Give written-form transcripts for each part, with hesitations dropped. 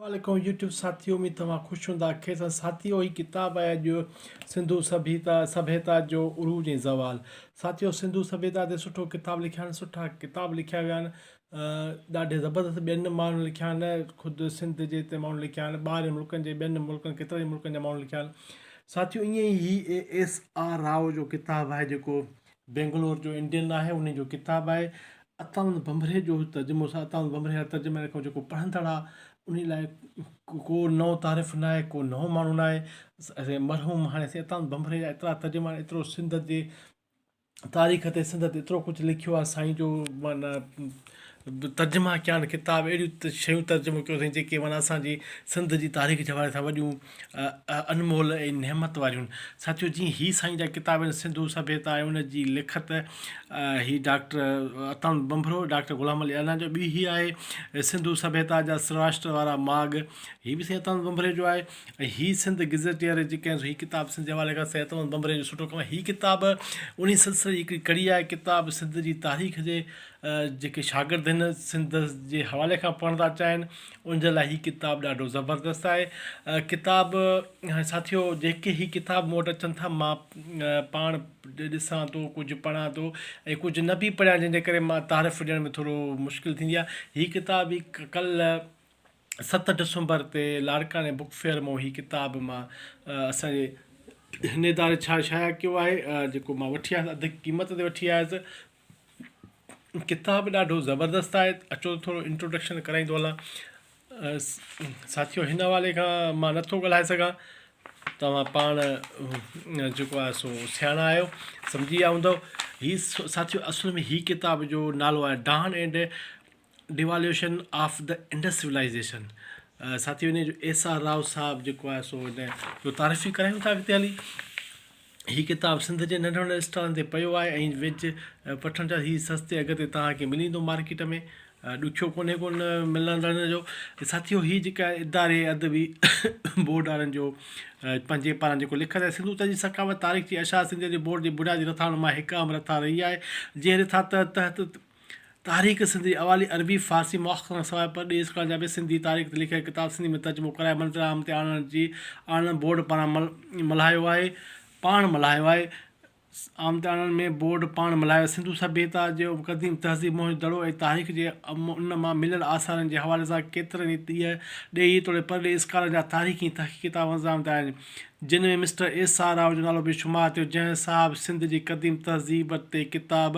वालेकुम यूट्यूब साथियों में तमाम खुश हूंदा खेसां साथियों ही किताब है जो सिंधु सभ्यता जो उरूज ऐं ज़वाल साथियों सिंधु सभ्यता ते सुठो किताब लिखिया आहिनि सुठा किताब लिखिया विया आहिनि ॾाढे ज़बरदस्त ॿियनि माण्हुनि लिखिया आहिनि ख़ुदि सिंध जे हिते माण्हू लिखिया आहिनि ॿाहिरि मुल्कनि जे ॿियनि मुल्कनि केतिरनि मुल्कनि जा माण्हू लिखिया आहिनि साथियों ईअं ई ASR राव जो किताबु आहे जेको बेंगलोर जो इंडियन आहे उन जो किताबु आहे अताउनि ॿंभरे जो तर्जुमो अताउनि ॿंभरे जा तर्जुमे खां जेको पढ़ंदड़ आहे उन लाइ को नओं तारीफ़ न आहे को नओं माण्हू न आहे मरहूम हाणे अताउनि ॿंभरे जा एतिरा तर्जुमा एतिरो सिंध जे तारीख़ ते सिंध ते एतिरो कुझु लिखियो आहे साईं जो माना तर्जुमा कया आहिनि किताब अहिड़ियूं शयूं तर्जुमो कयो अथई जेके माना असांजी सिंध जी तारीख़ जे हवाले सां वॾियूं अनमोल ऐं नेमत वारियूं आहिनि साथियों जीअं ही साईं जा किताब आहिनि सिंधु सभ्यता ऐं उनजी लिखत ही डॉक्टर अताउनि ॿंभरो डॉक्टर ग़ुलाम अली अना जो ॿी ही आहे सिंधु सभ्यता जा सौराष्ट्र वारा माग ही बि साईं अताउनि ॿंभरे जो आहे ऐं ही सिंध गिज़टियर जेके आहिनि ही किताब सिंध जे हवाले खां साईं अताउनि ॿंभरे जो सुठो कमु आहे ही किताब उन सिलसिले जी हिकिड़ी कड़ी आहे किताब सिंध जी तारीख़ जे जेके शागिर्द आहिनि सिंध जे हवाले खां पढ़ंदा चाहिनि उनजे लाइ हीअ किताबु ॾाढो ज़बरदस्त आहे किताबु साथियों जेके ही किताब मूं वटि अचनि था मां पाण ॾिसां थो कुझु पढ़ां थो ऐं कुझु न बि पढ़िया जंहिंजे करे मां तारीफ़ ॾियण में थोरो मुश्किल थींदी आहे हीअ किताब ई कल्ह 7 डिसंबर ते लाड़काने बुक फेयर मां ही किताब मां असांजे हिन इदारे छा शाया कयो आहे जेको मां वठी आयुसि अधु क़ीमत ते वठी आयुसि किताबु ॾाढो ज़बरदस्त आहे अचो थोरो इंट्रोडक्शन कराईंदो हलां साथियों हिन हवाले खां मां नथो ॻाल्हाए सघां तव्हां पाण जेको आहे सो सियाणा आहियो सम्झी विया हूंदव हीअ साथियों असुल में ही किताब जो नालो आहे down and devaluation of the Indus civilisation साथियों इन जो ASR राव साहब जेको आहे सो इन जो तारीफ़ी करायूं था अॻिते हली ही किताब सिंध जे नंढे नंढे स्टॉलनि ते पियो आहे ऐं वेझ वठण जा ही सस्ते अघ ते तव्हांखे मिली वेंदो मार्केट में ॾुखियो कोन्हे कोन मिलण जो साथियों ही जेका इदारे अदबी बोर्ड वारनि जो पंहिंजे पारां जेको लिखियलु आहे सिंधु जी सकावत तारीख़ जी अशा सिंध जे बोर्ड जी बुनियादी रथाउनि मां हिकु रथा रही आहे जंहिं रिथा तहत तारीख़ सिंधी अवाली अरबी फ़ारसी मौख़ सवाइ पढ़ी स्कॉल जा बि सिंधी तारीख़ ते लिखियल किताब सिंधी में तर्जुमो कराए मंज़रआम ते आणण बोर्ड पारां मल्हायो आहे पाण मल्हायो आहे आमदाननि में बोर्ड पाण मल्हायो सिंधु सभ्यता जो क़दीम तहज़ीब मोहन दड़ो ऐं तारीख़ जे उन मां मिलियल आसारनि जे हवाले सां केतिरनि ई ॾेही तोड़े पढ़ी स्कॉलर जा तारीख़ी तहक़ीक़ी किताब इंतज़ाम थिया आहिनि जिन में मिस्टर ASR राव जो नालो बि शुमार थियो जंहिं साहब सिंध जी क़दीम तहज़ीब ते किताब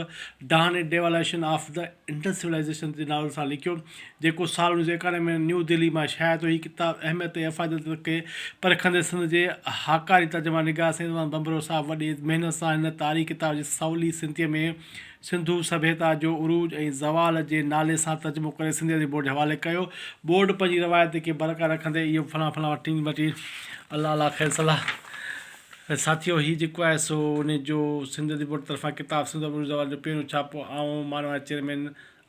dawn and devolution of the Indus civilization जे नाले सां लिखियो जेको साल 1991 में न्यू दिल्ली मां शाया थियो हीअ किताब अहमियत ऐं अफ़ादत खे परखंदे सिंध जे हाकारी तर्जुमा निगाह साईं ॿंभरो साहब वॾी महिनत सां हिन तारीख़ किताब जी सवली सिंधीअ में सिंधु सभ्यता जो उरूज ऐं ज़वाल जे नाले सां तर्जुमो करे सिंधीअ जे बोर्ड जे हवाले कयो बोर्ड पंहिंजी रवायत खे बरक़रार रखंदे इहो फलां वठी अलाह अलाह ख़ैर सलाह साथियों ही जेको आहे सो उन जो सिंध जी बोर्ड तरफ़ां किताब सिंध ज़वाल जो पहिरियों छापो ऐं मानव चेयरमैन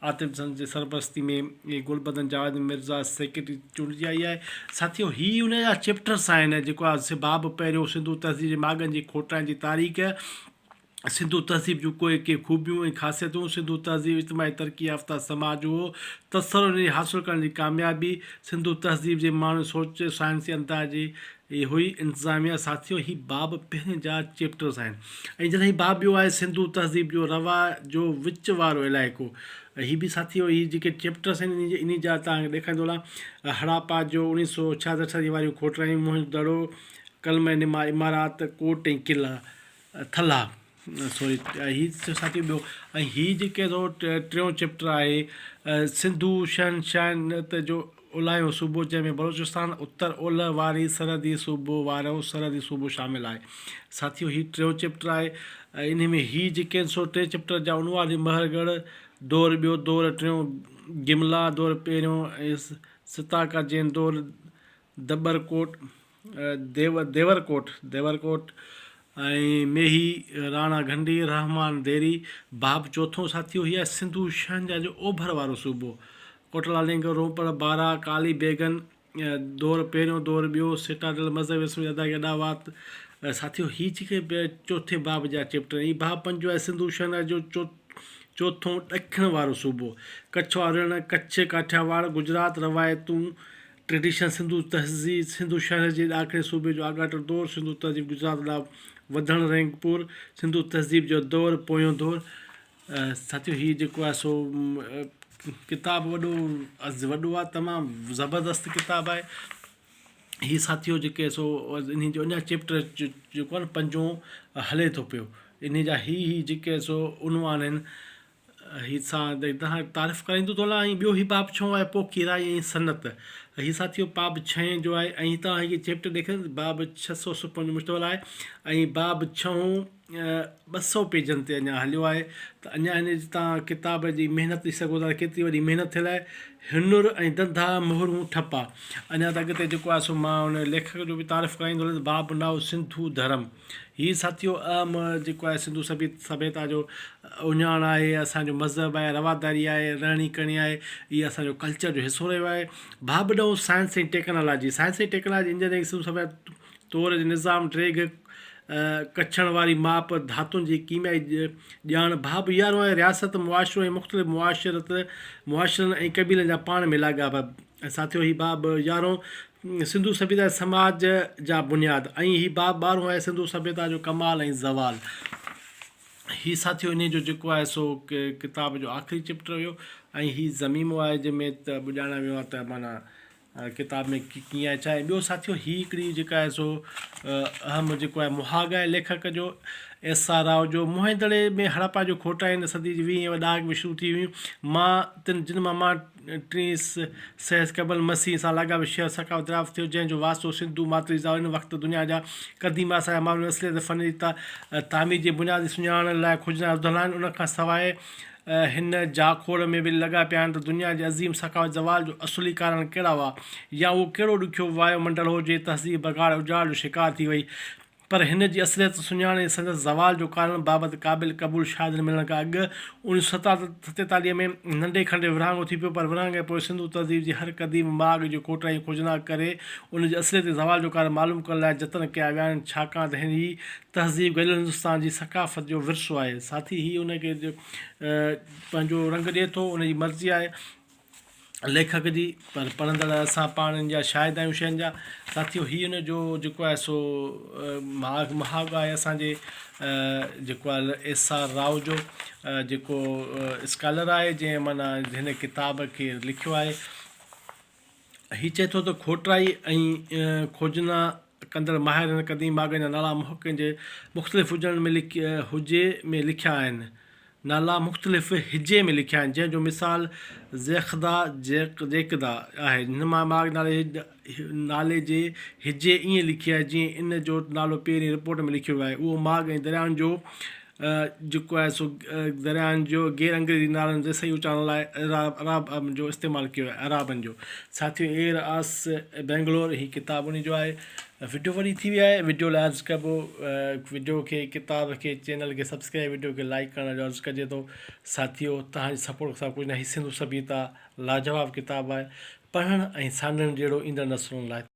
आतिफ़ सन जे सरपरस्ती में इहे गुलबदन जावेद मिर्ज़ा सेक्रेटरी चूंडिजी आई आहे साथियों ही उन जा चैप्टर्स आहिनि जेको आहे बाब पहिरियों सिंधु तहज़ीब जे मागनि जी खोटाइण जी तारीख़ सिंधु तहज़ीब जूं के ख़ूबियूं ऐं ख़ासियतूं सिंधु तहज़ीब इज्तिमाही तरक़ी याफ़्ता समाज हो तसर हासिलु करण जी कामयाबी सिंधु तहज़ीब जे माण्हू सोच साइंसी अंदाज़ जी हुई इंतिज़ामिया साथियों ही बाब पहिरें जा चैप्टर्स आहिनि ऐं जॾहिं ही बाब ॿियो आहे सिंधु तहज़ीब जो रवा जो विच वारो इलाइक़ो ही बि साथियों ही जेके चैप्टर्स आहिनि इन जा तव्हांखे ॾेखारींदो हड़ापा जो 1966 जी वारियूं खोटरायूं मोहन दड़ो कलम निमा इमारात कोट ऐं क़िला थला सॉरी ही साथियों ॿियो ऐं हीअ जेके टियों चैप्टर आहे सिंधु शहनशाहत जो ओलाहियो सूबो जंहिंमें बलोचिस्तान उत्तर ओलह वारी सरहदी सूबो शामिलु आहे साथियों ही टियों चैप्टर आहे इन में ही जेके सो टे चैप्टर जा उनवानी महरगढ़ दौर ॿियो दौर टियों गिमला दौर पहिरियों ऐं सिताका जैन दौर दबरकोट देवरकोट ऐं मेही राणा घंडी रहमान देरी बाब चौथों साथियों ही आहे सिंधु शहंजा जो ओभर वारो सूबो कोटला लिंग रोपड़ बारा काली बेगन दौर पहिरियों दौर ॿियो सिटाडल मज़हब अदागी अदावात साथियों ही जेके चौथे बाब जा चैप्टर ही बाब पंजो आहे सिंधु शहंजा जो चौथों ॾखिण वारो सूबो कच्छ वारो कच्छ काठियावाड़ गुजरात रवायतूं ट्रेडिशन सिंधु तहज़ीब सिंधु शहर जे ॾाखिणे सूबे जो आगाटो दौरु सिंधु तहज़ीब गुजरात ॾांहुं वधणु रंगपुर सिंधु तहज़ीब जो दौरु पोयों दौरु साथियो हीउ जेको आहे सो किताबु वॾो आहे तमामु ज़बरदस्त किताबु आहे हीउ साथियो जेके सो इन जो अञा चैप्टर जेको आहे न 5 हले थो पियो इन जा ही जेके सो उनवान आहिनि हीअ सां तव्हां तारीफ़ कराईंदो थो हलां ऐं ॿियो हीउ बाब 6 आहे पोइ किराई ऐं सनत हीउ साथियो बाब 6 जो आहे ऐं तव्हां हीअ चैप्टर ॾेखारियो बाब 655 मुश्तमिल आहे ऐं बाब 6 200 पेजनि ते अञा हलियो आहे त अञा हिन तव्हां किताब जी महिनत ॾिसी सघो था केतिरी वॾी महिनत थियल आहे हुनुर ऐं धंधा मोहरूं ठपा अञा त अॻिते जेको आहे सो मां हुन लेखक जो बि तारीफ़ कराईंदो हलंदुसि बाब नाओ सिंधु धर्म हीअ साथियो आम जेको आहे सिंधु सभ्यता जो उञाण आहे असांजो मज़हब आहे रवादारी आहे रहणी करणी आहे इहा असांजो कल्चर जो हिसो रहियो आहे बाब ॾहों साइंस ऐं टेक्नोलॉजी इंजीनियरिंग सिंधु सभ्यता तौर जे निज़ाम ड्रेग कछण वारी माप धातुनि जी कीमियाई ॼाण बाब 11 आहे रियासत मुआशिरो ऐं मुख़्तलिफ़ मुआशिरनि ऐं क़बीलनि जा पाण में लाॻापा ऐं साथियो हीउ बाब 11 सिंधु सभ्यता समाज जा बुनियाद ऐं हीउ बाब 12 आहे सिंधु सभ्यता जो कमाल ऐं ज़वाल हीउ साथियो इन जो जेको आहे सो किताब जो आख़िरी चैप्टर हुयो ऐं हीउ ज़मीमो आहे जंहिंमें त ॿुधाइणो वियो आहे त माना किताब में कीअं आहे छा आहे ॿियो साथियो हीअ हिकिड़ी जेका आहे सो अहम जेको आहे मुहाग आहे लेखक जो एसा राव जो मुहिंदड़े में हड़प्पा जो खोटा आहिनि सदी जी 20 ॾाग में शुरू थी हुयूं जिन मां 30 सहस क़बल मसीह सां लाॻापियल शहर सकाफ़त ड्राफ्ट थियो जंहिंजो वास्तो सिंधु मातृज़ा इन वक़्तु दुनिया जा क़दीम असांजा माण्हू असलियत फ़नी तामीर जी बुनियादी सुञाणण लाइ खोजना रुधल आहिनि उनखां सवाइ हिन जाखोड़ में बि लॻा पिया आहिनि त दुनिया जे अज़ीम सकाफ़त ज़वाल जो असुली कारण कहिड़ा हुआ या उहो कहिड़ो ॾुखियो वायुमंडल हो जे तहज़ीब बगाड़ उजाड़ जो शिकार थी वई पर हिन जी असलियत सुञाणे संदसि ज़वाल जो कारण बाबति क़ाबिल क़बूल शाहिद मिलण खां अॻु 1947 में नंढे खंडे विरहाङो थी पियो पर विरहाङे पोइ सिंधु तहज़ीब जी हर क़दीम माग जो कोटा जी खोजना करे उन जी असलियत ज़वाल जो कारण मालूम करण लाइ जतन कया विया आहिनि छाकाणि त ही तहज़ीब गलियल हिंदुस्तान जी सकाफ़त जो विरसो आहे साथी ही उनखे पंहिंजो रंग ॾिए थो उनजी मर्ज़ी आहे लेखक जी पर पढ़ंदड़ असां पाण जा शाहिद आहियूं शयुनि जा साथियो हीउ हुन जो जेको आहे सो महाग आहे असांजे जेको आहे एसा राव जो जेको स्कॉलर आहे जंहिं माना हिन किताब खे लिखियो आहे हीउ चए थो त खोटराई ऐं खोजना कंदड़ माहिर क़दीम बाग़नि जा नाला मुख़्तलिफ़ हुजे में लिखिया आहिनि नाला मुख़्तलिफ़ हिजे में लिखिया आहिनि जंहिंजो मिसाल जेकदा आहे हिन मां माग नाले जे हिजे ईअं लिखी आहे जीअं इन जो नालो पहिरीं रिपोर्ट में लिखियो आहे उहो माग ऐं दरियाउनि जो जेको आहे सो दरियाउनि जो गैर अंग्रेज़ी नालनि जे सही उचारण लाइ अराब जो इस्तेमालु कयो आहे अराबनि जो साथियो एयर आस बेंगलोर हीअ किताब उन जो आहे वीडियो वरी थी वई आहे वीडियो लाइ अर्ज़ु कबो वीडियो खे किताब खे चैनल खे सब्सक्राइब वीडियो खे लाइक करण जो अर्ज़ु कजे थो साथियो तव्हांजी सपोर्ट सां कुझु न ही सिंधु सभ्यता लाजवाब किताबु आहे पढ़णु ऐं सानण जहिड़ो ईंदड़ नसलुनि लाइ